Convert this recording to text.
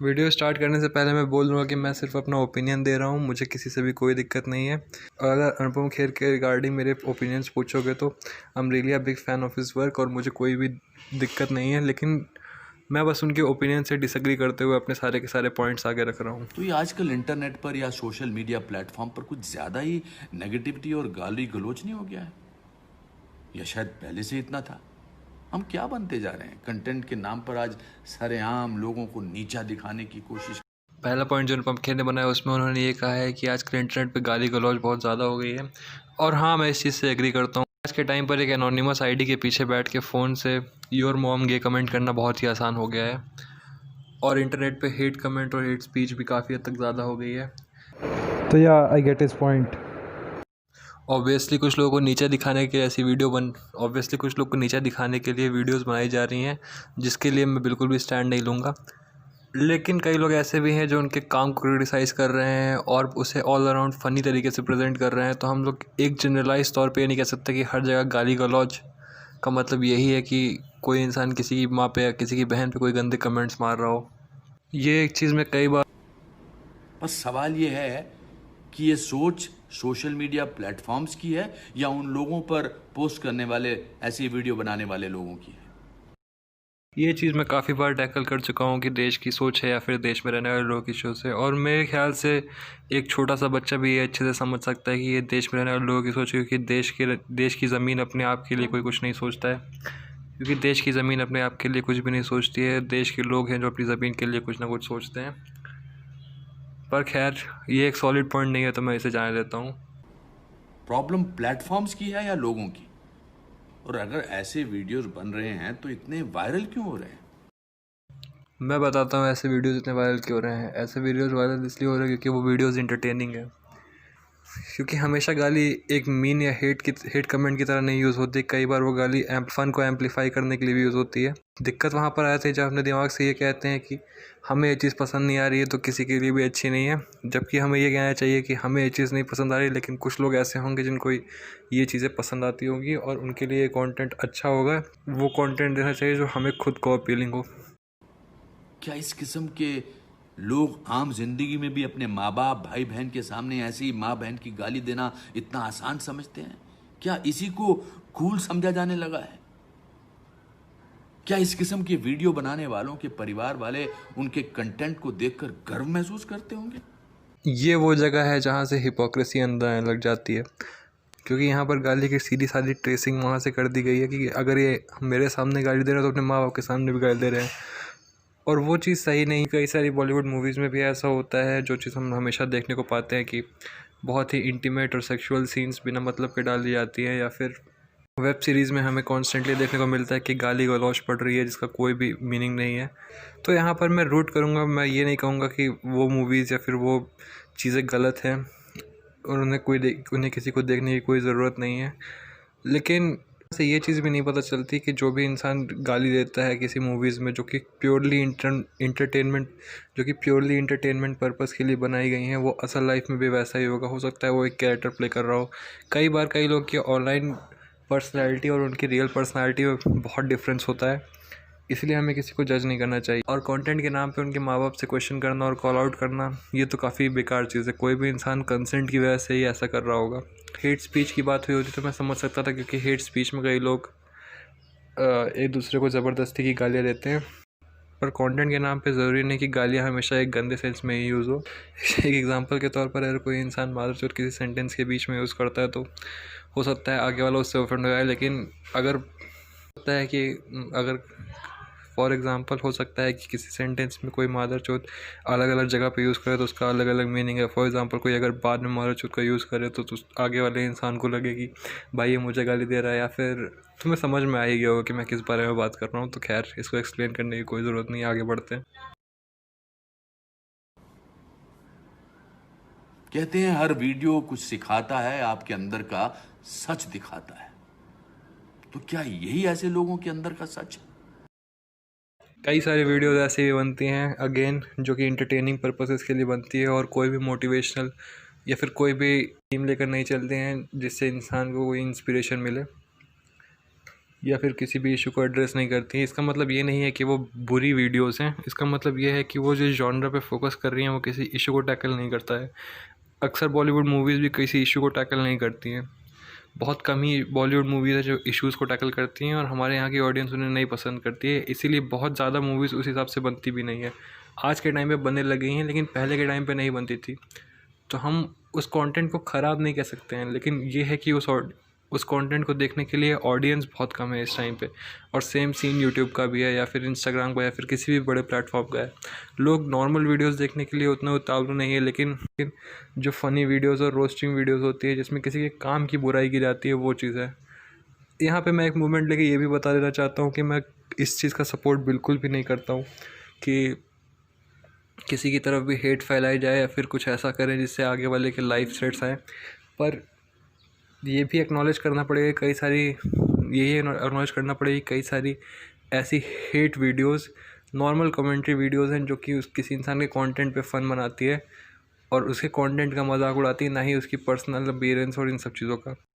Video start करने से पहले मैं बोल दूँगा कि मैं सिर्फ अपना ओपिनियन दे रहा हूँ, मुझे किसी से भी कोई दिक्कत नहीं है। अगर अनुपम खेर के रिगार्डिंग मेरे ओपिनियंस पूछोगे तो I am really a big fan of his work और मुझे कोई भी दिक्कत नहीं है, लेकिन मैं बस उनके ओपिनियन से डिसएग्री करते हुए अपने सारे के सारे पॉइंट्स आगे रख रहा हूँ। तो ये आजकल इंटरनेट पर या सोशल मीडिया प्लेटफॉर्म पर कुछ ज़्यादा ही नेगेटिविटी और गाली गलौज नहीं हो गया है? या शायद पहले से इतना था? हम क्या बनते जा रहे हैं? कंटेंट के नाम पर आज सरेआम लोगों को नीचा दिखाने की कोशिश। पहला पॉइंट जो अनुपम खेर ने बनाया उसमें उन्होंने ये कहा है कि आजकल इंटरनेट पे गाली गलौज बहुत ज़्यादा हो गई है, और हाँ, मैं इस चीज़ से एग्री करता हूँ। आज के टाइम पर एक एनोनिमस आईडी के पीछे बैठ के फ़ोन से योर मॉम गे कमेंट करना बहुत ही आसान हो गया है, और इंटरनेट पे हेट कमेंट और हेट स्पीच भी काफ़ी हद तक ज़्यादा हो गई है। तो या I get his point. Obviously कुछ लोगों को नीचे दिखाने के ऐसी ऑब्वियसली कुछ लोग को नीचे दिखाने के लिए वीडियोस बनाई जा रही हैं, जिसके लिए मैं बिल्कुल भी स्टैंड नहीं लूँगा। लेकिन कई लोग ऐसे भी हैं जो उनके काम को क्रिटिसाइज़ कर रहे हैं और उसे ऑल अराउंड फ़नी तरीके से प्रेजेंट कर रहे हैं। तो हम लोग एक जनरलाइज तौर पे ये नहीं कह सकते कि हर जगह गाली गलौज का मतलब यही है कि कोई इंसान किसी की माँ पे या किसी की बहन पे कोई गंदे कमेंट्स मार रहा हो। ये एक चीज़ मैं कई बार बस सवाल ये है कि ये सोच सोशल मीडिया प्लेटफॉर्म्स की है या उन लोगों पर पोस्ट करने वाले, ऐसी वीडियो बनाने वाले लोगों की है? ये चीज़ मैं काफ़ी बार टैकल कर चुका हूँ कि देश की सोच है या फिर देश में रहने वाले लोगों की सोच है, और मेरे ख्याल से एक छोटा सा बच्चा भी ये अच्छे से समझ सकता है कि ये देश में रहने वाले लोगों की सोच है, क्योंकि देश की ज़मीन अपने आप के लिए कोई कुछ नहीं सोचता है, क्योंकि देश की ज़मीन अपने आप के लिए कुछ भी नहीं सोचती है। देश के लोग हैं जो अपनी ज़मीन के लिए कुछ ना कुछ सोचते हैं। पर खैर, ये एक सॉलिड पॉइंट नहीं है तो मैं इसे जाने लेता हूँ। प्रॉब्लम प्लेटफॉर्म्स की है या लोगों की? और अगर ऐसे वीडियोस बन रहे हैं तो इतने वायरल क्यों हो रहे हैं? मैं बताता हूँ ऐसे वीडियोज़ इतने वायरल क्यों हो रहे हैं। ऐसे वीडियोज़ वायरल इसलिए हो रहे हैं क्योंकि वो वीडियोज़ इंटरटेनिंग है। क्योंकि हमेशा गाली एक मीन या हेट कमेंट की तरह नहीं यूज़ होती। कई बार वो गाली फन को एम्पलीफाई करने के लिए भी यूज़ होती है। दिक्कत वहाँ पर आती है जब अपने दिमाग से ये कहते हैं कि हमें ये चीज़ पसंद नहीं आ रही है तो किसी के लिए भी अच्छी नहीं है, जबकि हमें ये कहना चाहिए कि हमें ये चीज़ नहीं पसंद आ रही, लेकिन कुछ लोग ऐसे होंगे जिनको ये चीज़ें पसंद आती होंगी और उनके लिए ये कंटेंट अच्छा होगा। वो कंटेंट देना चाहिए जो हमें खुद को अपीलिंग हो। क्या इस किस्म के लोग आम जिंदगी में भी अपने माँ बाप, भाई बहन के सामने ऐसी माँ बहन की गाली देना इतना आसान समझते हैं? क्या इसी को कूल समझा जाने लगा है? क्या इस किस्म के वीडियो बनाने वालों के परिवार वाले उनके कंटेंट को देखकर गर्व महसूस करते होंगे? ये वो जगह है जहाँ से हिपोक्रेसी अंदर आने लग जाती है, क्योंकि यहाँ पर गाली की सीधी सादी ट्रेसिंग वहाँ से कर दी गई है कि अगर ये मेरे सामने गाली दे रहे हैं तो अपने माँ बाप के सामने भी गाली दे रहे हैं, और वो चीज़ सही नहीं। कई सारी बॉलीवुड मूवीज़ में भी ऐसा होता है, जो चीज़ हम हमेशा देखने को पाते हैं कि बहुत ही इंटीमेट और सेक्सुअल सीन्स बिना मतलब के डाल दी जाती हैं, या फिर वेब सीरीज़ में हमें कॉन्स्टेंटली देखने को मिलता है कि गाली गलौज पड़ रही है जिसका कोई भी मीनिंग नहीं है। तो यहाँ पर मैं रूट करूँगा, मैं ये नहीं कहूँगा कि वो मूवीज़ या फिर वो चीज़ें गलत हैं और उन्हें किसी को देखने की कोई ज़रूरत नहीं है। लेकिन से ये चीज़ भी नहीं पता चलती कि जो भी इंसान गाली देता है किसी मूवीज़ में जो कि प्योरली इंटरटेनमेंट पर्पज़ के लिए बनाई गई हैं, वो असल लाइफ में भी वैसा ही होगा। हो सकता है वो एक कैरेक्टर प्ले कर रहा हो। कई बार कई लोग की ऑनलाइन पर्सनैलिटी और उनकी रियल पर्सनैलिटी में बहुत डिफरेंस होता है, इसलिए हमें किसी को जज नहीं करना चाहिए। और कंटेंट के नाम पे उनके माँ बाप से क्वेश्चन करना और कॉल आउट करना, ये तो काफ़ी बेकार चीज़ है। कोई भी इंसान कंसेंट की वजह से ही ऐसा कर रहा होगा। हेट स्पीच की बात हुई होती तो मैं समझ सकता था, क्योंकि हेट स्पीच में कई लोग एक दूसरे को ज़बरदस्ती की गालियाँ देते हैं, पर कंटेंट के नाम पे ज़रूरी नहीं कि गालियाँ हमेशा एक गंदे सेंस में ही यूज़ हो। एक एग्जांपल के तौर पर अगर कोई इंसान मादरचोद किसी सेंटेंस के बीच में यूज़ करता है तो हो सकता है आगे वाला उससे ऑफेंड हो जाए, लेकिन अगर होता है कि अगर फॉर एग्ज़ाम्पल हो सकता है कि किसी सेंटेंस में कोई मादरचोद अलग अलग जगह पे यूज़ करे तो उसका अलग अलग मीनिंग है। फॉर एग्ज़ाम्पल कोई अगर बाद में मादरचोद का यूज़ करे तो आगे वाले इंसान को लगे कि भाई ये मुझे गाली दे रहा है, या फिर तुम्हें समझ में आ ही गया होगा कि मैं किस बारे में बात कर रहा हूँ। तो खैर, इसको एक्सप्लेन करने की कोई ज़रूरत नहीं, आगे बढ़ते हैं। कहते हैं हर वीडियो कुछ सिखाता है, आपके अंदर का सच दिखाता है। तो क्या यही ऐसे लोगों के अंदर का सच है? कई सारी वीडियोज़ ऐसी भी बनती हैं अगेन जो कि इंटरटेनिंग पर्पसेस के लिए बनती है, और कोई भी मोटिवेशनल या फिर कोई भी थीम लेकर नहीं चलते हैं जिससे इंसान को कोई इंस्पिरेशन मिले। या फिर किसी भी इशू को एड्रेस नहीं करती हैं। इसका मतलब ये नहीं है कि वो बुरी वीडियोस हैं, इसका मतलब ये है कि वो जिस जॉनर पे फोकस कर रही हैं वो किसी इशू को टैकल नहीं करता है। अक्सर बॉलीवुड मूवीज़ भी किसी इशू को टैकल नहीं करती हैं। बहुत कम ही बॉलीवुड मूवीज़ है जो इश्यूज़ को टैकल करती हैं और हमारे यहाँ की ऑडियंस उन्हें नहीं पसंद करती है, इसीलिए बहुत ज़्यादा मूवीज़ उस हिसाब से बनती भी नहीं है। आज के टाइम पे बनने लगी हैं लेकिन पहले के टाइम पे नहीं बनती थी। तो हम उस कंटेंट को ख़राब नहीं कह सकते हैं, लेकिन ये है कि उस कंटेंट को देखने के लिए ऑडियंस बहुत कम है इस टाइम पे। और सेम सीन यूट्यूब का भी है या फिर इंस्टाग्राम का या फिर किसी भी बड़े प्लेटफॉर्म का है। लोग नॉर्मल वीडियोस देखने के लिए उतना उतावले नहीं है, लेकिन जो फ़नी वीडियोस और रोस्टिंग वीडियोस होती है जिसमें किसी के काम की बुराई की जाती है वो चीज़ है। यहाँ पे मैं एक मूवमेंट लेके ये भी बता देना चाहता हूँ कि मैं इस चीज़ का सपोर्ट बिल्कुल भी नहीं करता हूँ कि किसी की तरफ भी हेट फैलाई जाए या फिर कुछ ऐसा करें जिससे आगे वाले के लाइफ थ्रेट्स आए। पर ये भी एक्नॉलेज करना पड़ेगा कई सारी ऐसी hate videos normal commentary videos हैं जो कि किसी इंसान के कंटेंट पे फ़न बनाती है और उसके कंटेंट का मजाक उड़ाती है, ना ही उसकी पर्सनल अपीयरेंस और इन सब चीज़ों का।